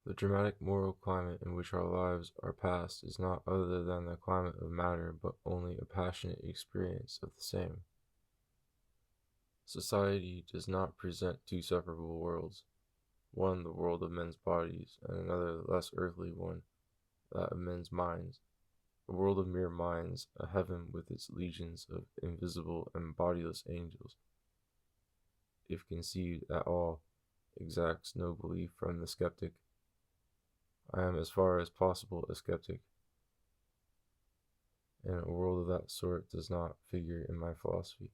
The dramatic moral climate in which our lives are passed is not other than the climate of matter, but only a passionate experience of the same. Society does not present two separable worlds, one the world of men's bodies, and another less earthly one, that of men's minds. A world of mere minds, a heaven with its legions of invisible and bodiless angels, if conceived at all, exacts no belief from the skeptic. I am as far as possible a skeptic, and a world of that sort does not figure in my philosophy.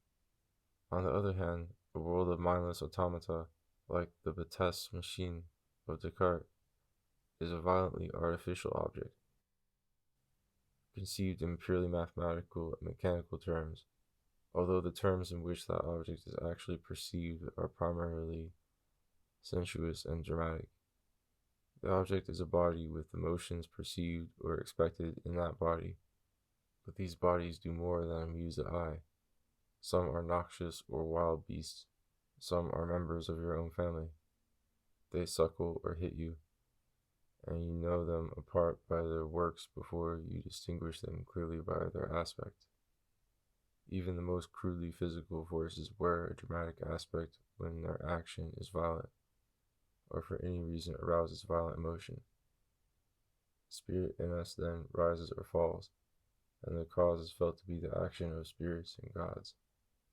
On the other hand, a world of mindless automata, like the Bethes machine of Descartes, is a violently artificial object, conceived in purely mathematical and mechanical terms, although the terms in which that object is actually perceived are primarily sensuous and dramatic. The object is a body with the motions perceived or expected in that body, but these bodies do more than amuse the eye. Some are noxious or wild beasts, some are members of your own family. They suckle or hit you, and you know them apart by their works before you distinguish them clearly by their aspect. Even the most crudely physical forces wear a dramatic aspect when their action is violent, or for any reason arouses violent emotion. Spirit in us then rises or falls, and the cause is felt to be the action of spirits and gods,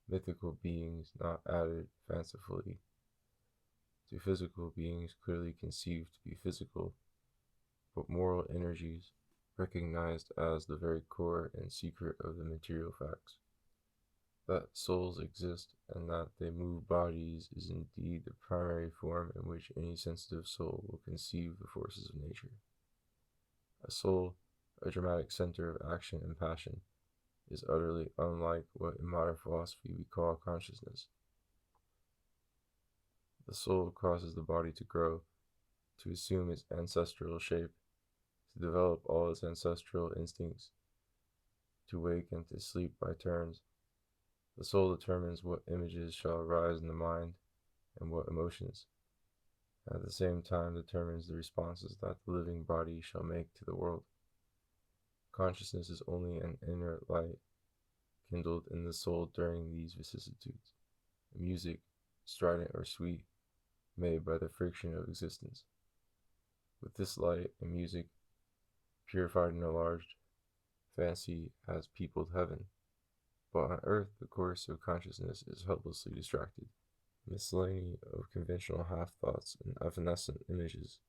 mythical beings not added fancifully to physical beings clearly conceived to be physical, but moral energies recognized as the very core and secret of the material facts. That souls exist and that they move bodies is indeed the primary form in which any sensitive soul will conceive the forces of nature. A soul, a dramatic center of action and passion, is utterly unlike what in modern philosophy we call consciousness. The soul causes the body to grow, to assume its ancestral shape, to develop all its ancestral instincts, to wake and to sleep by turns. The soul determines what images shall arise in the mind and what emotions, and at the same time determines the responses that the living body shall make to the world. Consciousness is only an inert light kindled in the soul during these vicissitudes, music, strident or sweet, made by the friction of existence. With this light and music, purified and enlarged, fancy has peopled heaven. But on earth the course of consciousness is helplessly distracted, a miscellany of conventional half-thoughts and evanescent images.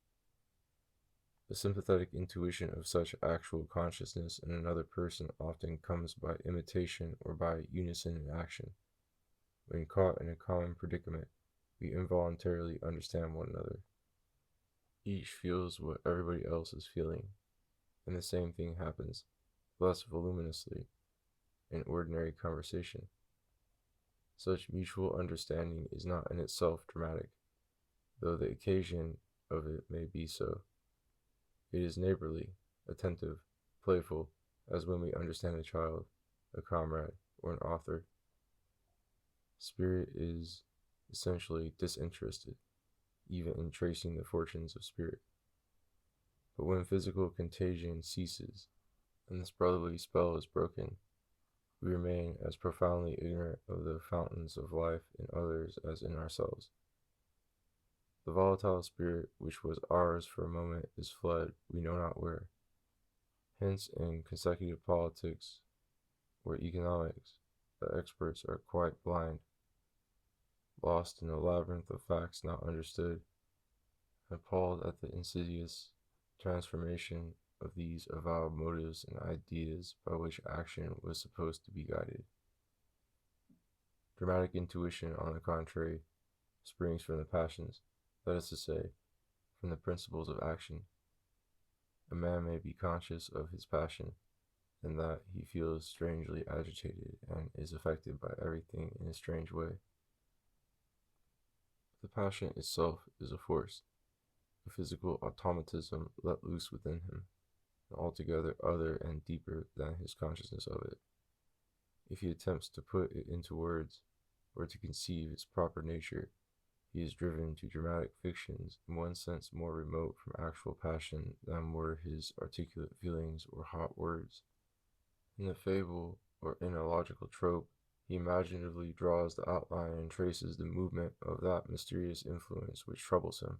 The sympathetic intuition of such actual consciousness in another person often comes by imitation or by unison in action. When caught in a common predicament, we involuntarily understand one another. Each feels what everybody else is feeling, and the same thing happens, less voluminously, in ordinary conversation. Such mutual understanding is not in itself dramatic, though the occasion of it may be so. It is neighborly, attentive, playful, as when we understand a child, a comrade, or an author. Spirit is essentially disinterested, even in tracing the fortunes of spirit. But when physical contagion ceases, and this brotherly spell is broken, we remain as profoundly ignorant of the fountains of life in others as in ourselves. The volatile spirit which was ours for a moment is fled we know not where. Hence in consecutive politics or economics, the experts are quite blind, lost in a labyrinth of facts not understood, appalled at the insidious transformation of these avowed motives and ideas by which action was supposed to be guided. Dramatic intuition, on the contrary, springs from the passions, that is to say, from the principles of action. A man may be conscious of his passion, and that he feels strangely agitated and is affected by everything in a strange way. The passion itself is a force, a physical automatism let loose within him, and altogether other and deeper than his consciousness of it. If he attempts to put it into words, or to conceive its proper nature, He is driven to dramatic fictions, in one sense more remote from actual passion than were his articulate feelings or hot words. In the fable, or in a logical trope, he imaginatively draws the outline and traces the movement of that mysterious influence which troubles him,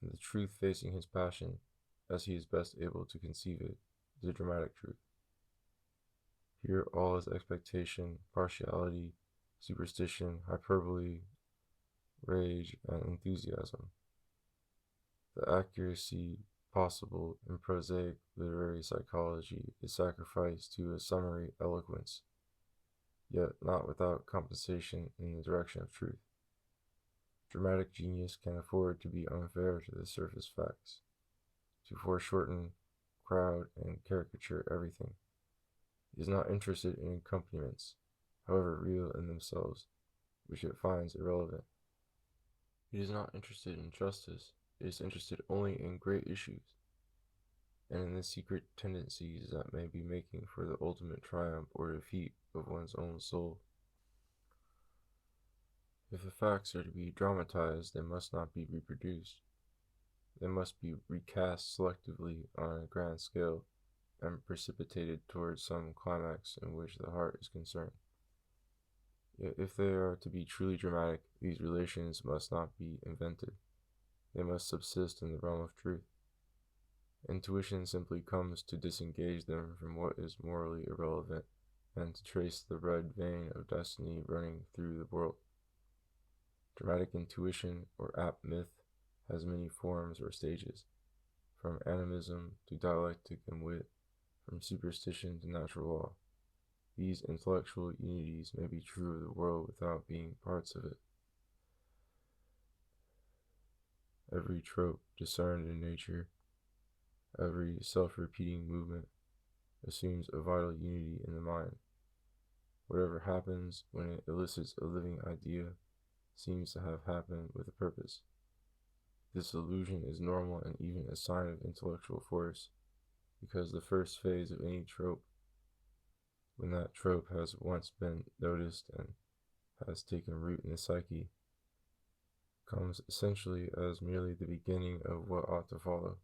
and the truth facing his passion, as he is best able to conceive it, is a dramatic truth. Here all is expectation, partiality, superstition, hyperbole, rage, and enthusiasm. The accuracy possible in prosaic literary psychology is sacrificed to a summary eloquence, yet not without compensation in the direction of truth. Dramatic genius can afford to be unfair to the surface facts, to foreshorten, crowd, and caricature everything. He is not interested in accompaniments, however real in themselves, which it finds irrelevant. He is not interested in justice, he is interested only in great issues, and in the secret tendencies that may be making for the ultimate triumph or defeat of one's own soul. If the facts are to be dramatized, they must not be reproduced. They must be recast selectively on a grand scale and precipitated towards some climax in which the heart is concerned. Yet if they are to be truly dramatic, these relations must not be invented. They must subsist in the realm of truth. Intuition simply comes to disengage them from what is morally irrelevant and to trace the red vein of destiny running through the world. Dramatic intuition, or apt myth, has many forms or stages, from animism to dialectic and wit, from superstition to natural law. These intellectual unities may be true of the world without being parts of it. Every trope discerned in nature, every self-repeating movement, assumes a vital unity in the mind. Whatever happens when it elicits a living idea seems to have happened with a purpose. This illusion is normal and even a sign of intellectual force, because the first phase of any trope, when that trope has once been noticed and has taken root in the psyche, comes essentially as merely the beginning of what ought to follow,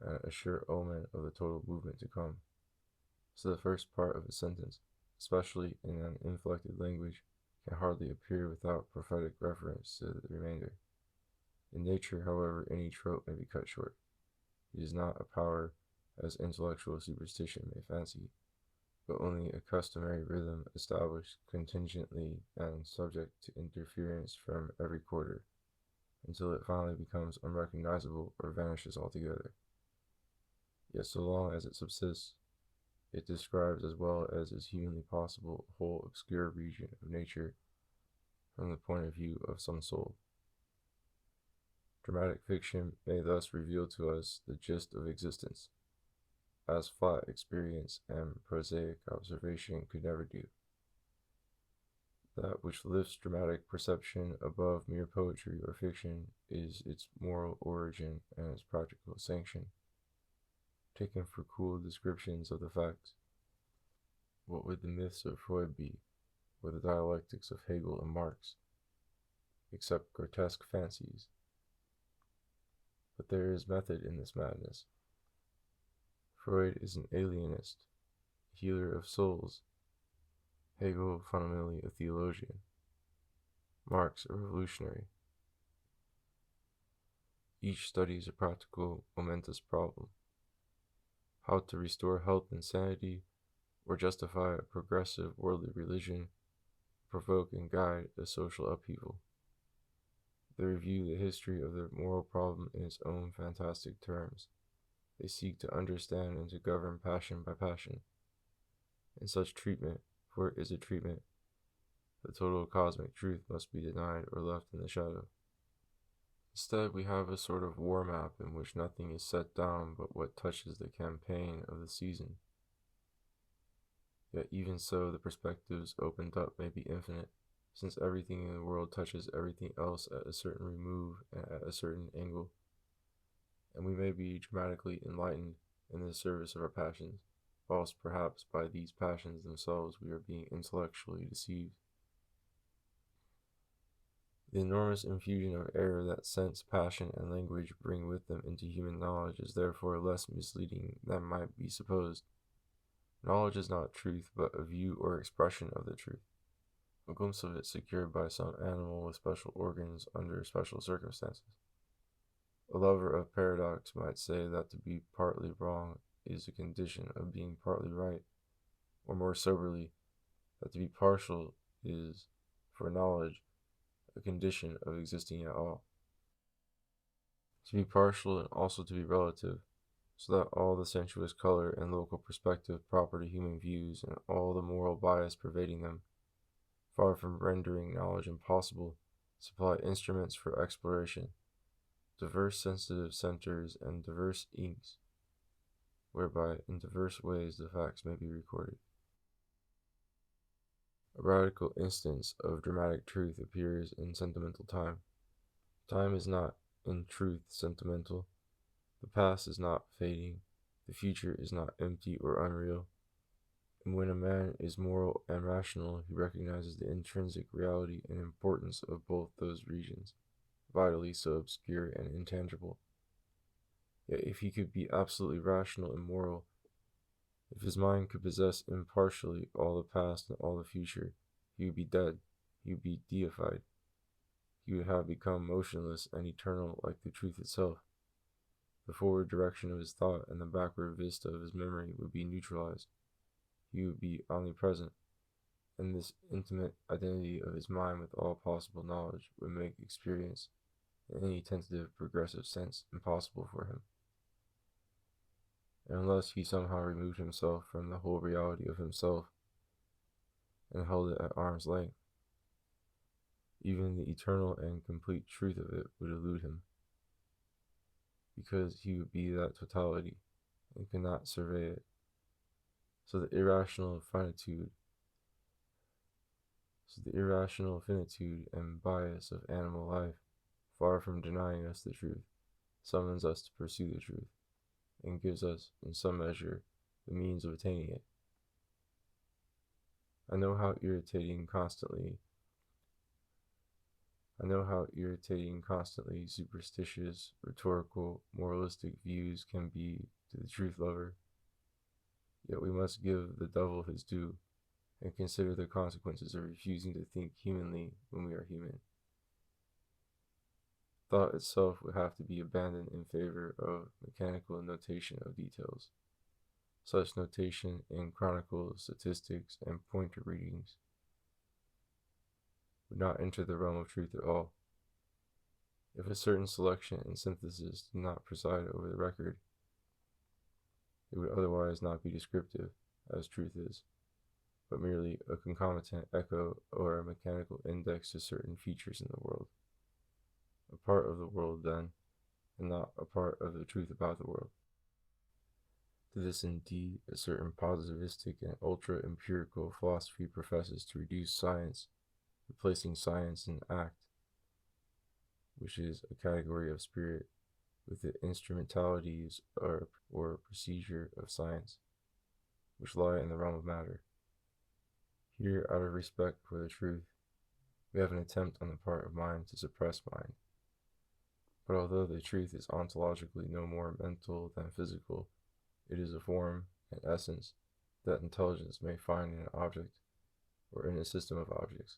and a sure omen of the total movement to come. So the first part of a sentence, especially in an inflected language, can hardly appear without prophetic reference to the remainder. In nature, however, any trope may be cut short. It is not a power, as intellectual superstition may fancy, but only a customary rhythm established contingently and subject to interference from every quarter, until it finally becomes unrecognizable or vanishes altogether. Yet so long as it subsists, it describes as well as is humanly possible a whole obscure region of nature from the point of view of some soul. Dramatic fiction may thus reveal to us the gist of existence, as flat experience and prosaic observation could never do. That which lifts dramatic perception above mere poetry or fiction is its moral origin and its practical sanction. Taken for cool descriptions of the facts, what would the myths of Freud be, or the dialectics of Hegel and Marx, except grotesque fancies? But there is method in this madness. Freud is an alienist, a healer of souls. Hegel fundamentally a theologian. Marx a revolutionary. Each studies a practical, momentous problem. How to restore health and sanity, or justify a progressive worldly religion, provoke and guide a social upheaval. They review the history of the moral problem in its own fantastic terms. They seek to understand and to govern passion by passion. In such treatment, for it is a treatment, the total cosmic truth must be denied or left in the shadow. Instead, we have a sort of war map in which nothing is set down but what touches the campaign of the season. Yet even so, the perspectives opened up may be infinite, since everything in the world touches everything else at a certain remove and at a certain angle, and we may be dramatically enlightened in the service of our passions, whilst perhaps by these passions themselves we are being intellectually deceived. The enormous infusion of error that sense, passion, and language bring with them into human knowledge is therefore less misleading than might be supposed. Knowledge is not truth, but a view or expression of the truth, a glimpse of it secured by some animal with special organs under special circumstances. A lover of paradox might say that to be partly wrong is a condition of being partly right, or more soberly, that to be partial is, for knowledge, a condition of existing at all. To be partial and also to be relative, so that all the sensuous color and local perspective proper to human views and all the moral bias pervading them, far from rendering knowledge impossible, supply instruments for exploration, diverse sensitive centers and diverse inks, whereby in diverse ways the facts may be recorded. A radical instance of dramatic truth appears in sentimental time. Time is not, in truth, sentimental. The past is not fading. The future is not empty or unreal. And when a man is moral and rational, he recognizes the intrinsic reality and importance of both those regions, vitally so obscure and intangible. Yet if he could be absolutely rational and moral, if his mind could possess impartially all the past and all the future, he would be dead, he would be deified. He would have become motionless and eternal like the truth itself. The forward direction of his thought and the backward vista of his memory would be neutralized. He would be omnipresent, and this intimate identity of his mind with all possible knowledge would make experience in any tentative progressive sense impossible for him. And unless he somehow removed himself from the whole reality of himself and held it at arm's length, even the eternal and complete truth of it would elude him, because he would be that totality and could not survey it. So the irrational finitude and bias of animal life, far from denying us the truth, summons us to pursue the truth, and gives us, in some measure, the means of attaining it. I know how irritating constantly superstitious, rhetorical, moralistic views can be to the truth lover. Yet we must give the devil his due and consider the consequences of refusing to think humanly when we are human. Thought itself would have to be abandoned in favor of mechanical notation of details. Such notation in chronicles, statistics, and pointer readings would not enter the realm of truth at all. If a certain selection and synthesis did not preside over the record, it would otherwise not be descriptive, as truth is, but merely a concomitant echo or a mechanical index to certain features in the world. A part of the world, then, and not a part of the truth about the world. To this, indeed, a certain positivistic and ultra-empirical philosophy professes to reduce science, replacing science in act, which is a category of spirit, with the instrumentalities or procedure of science, which lie in the realm of matter. Here, out of respect for the truth, we have an attempt on the part of mind to suppress mind. But although the truth is ontologically no more mental than physical, it is a form and essence that intelligence may find in an object or in a system of objects,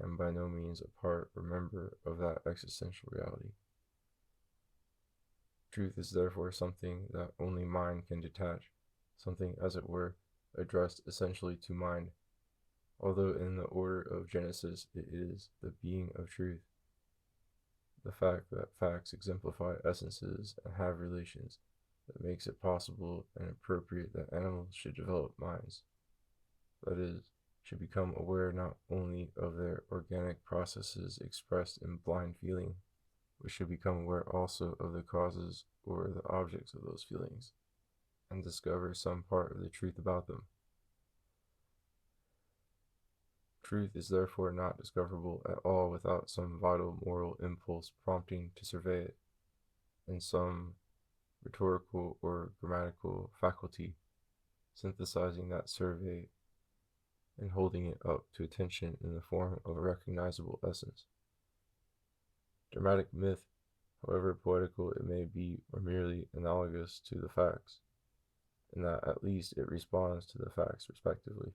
and by no means a part or member of that existential reality. Truth is therefore something that only mind can detach, something, as it were, addressed essentially to mind, although in the order of Genesis it is the being of truth. The fact that facts exemplify essences and have relations that makes it possible and appropriate that animals should develop minds, that is, should become aware not only of their organic processes expressed in blind feeling, but should become aware also of the causes or the objects of those feelings, and discover some part of the truth about them. Truth is therefore not discoverable at all without some vital moral impulse prompting to survey it, and some rhetorical or grammatical faculty synthesizing that survey and holding it up to attention in the form of a recognizable essence. Dramatic myth, however poetical it may be or merely analogous to the facts, in that at least it responds to the facts respectively,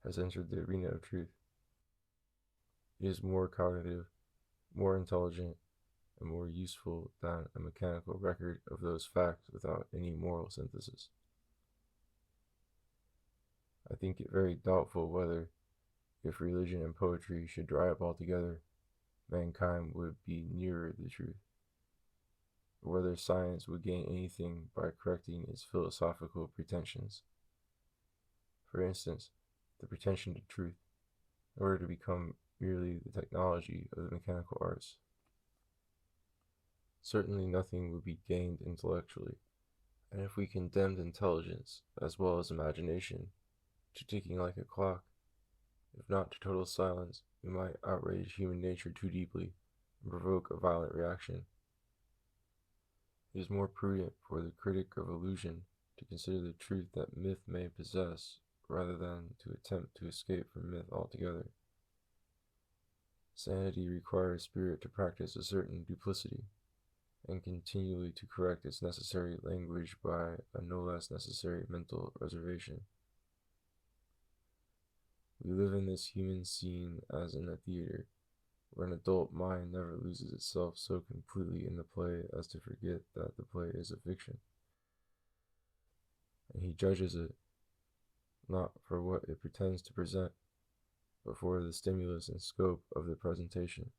has entered the arena of truth. It is more cognitive, more intelligent, and more useful than a mechanical record of those facts without any moral synthesis. I think it very doubtful whether, if religion and poetry should dry up altogether, mankind would be nearer the truth, or whether science would gain anything by correcting its philosophical pretensions. For instance, the pretension to truth, in order to become merely the technology of the mechanical arts. Certainly nothing would be gained intellectually, and if we condemned intelligence, as well as imagination, to ticking like a clock, if not to total silence, we might outrage human nature too deeply and provoke a violent reaction. It is more prudent for the critic of illusion to consider the truth that myth may possess rather than to attempt to escape from myth altogether. Sanity requires spirit to practice a certain duplicity, and continually to correct its necessary language by a no less necessary mental reservation. We live in this human scene as in a theater, where an adult mind never loses itself so completely in the play as to forget that the play is a fiction. And he judges it not for what it pretends to present, but for the stimulus and scope of the presentation.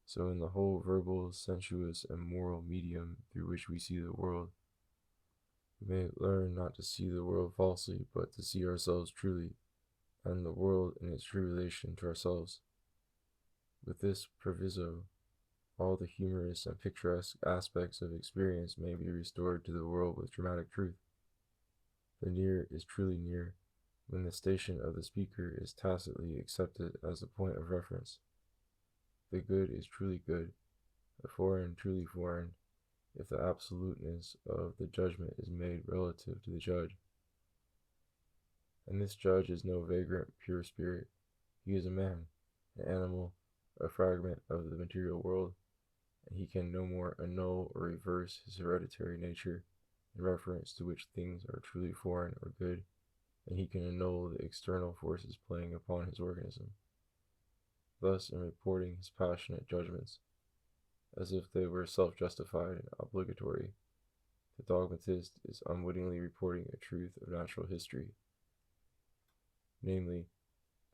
So in the whole verbal, sensuous, and moral medium through which we see the world, we may learn not to see the world falsely, but to see ourselves truly, and the world in its true relation to ourselves. With this proviso, all the humorous and picturesque aspects of experience may be restored to the world with dramatic truth. The near is truly near, when the station of the speaker is tacitly accepted as the point of reference. The good is truly good, the foreign truly foreign, if the absoluteness of the judgment is made relative to the judge. And this judge is no vagrant pure spirit. He is a man, an animal, a fragment of the material world, and he can no more annul or reverse his hereditary nature, in reference to which things are truly foreign or good, than he can annul the external forces playing upon his organism. Thus, in reporting his passionate judgments, as if they were self-justified and obligatory, the dogmatist is unwittingly reporting a truth of natural history, namely,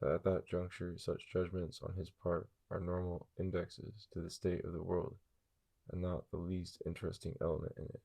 that at that juncture such judgments on his part are normal indexes to the state of the world, and not the least interesting element in it.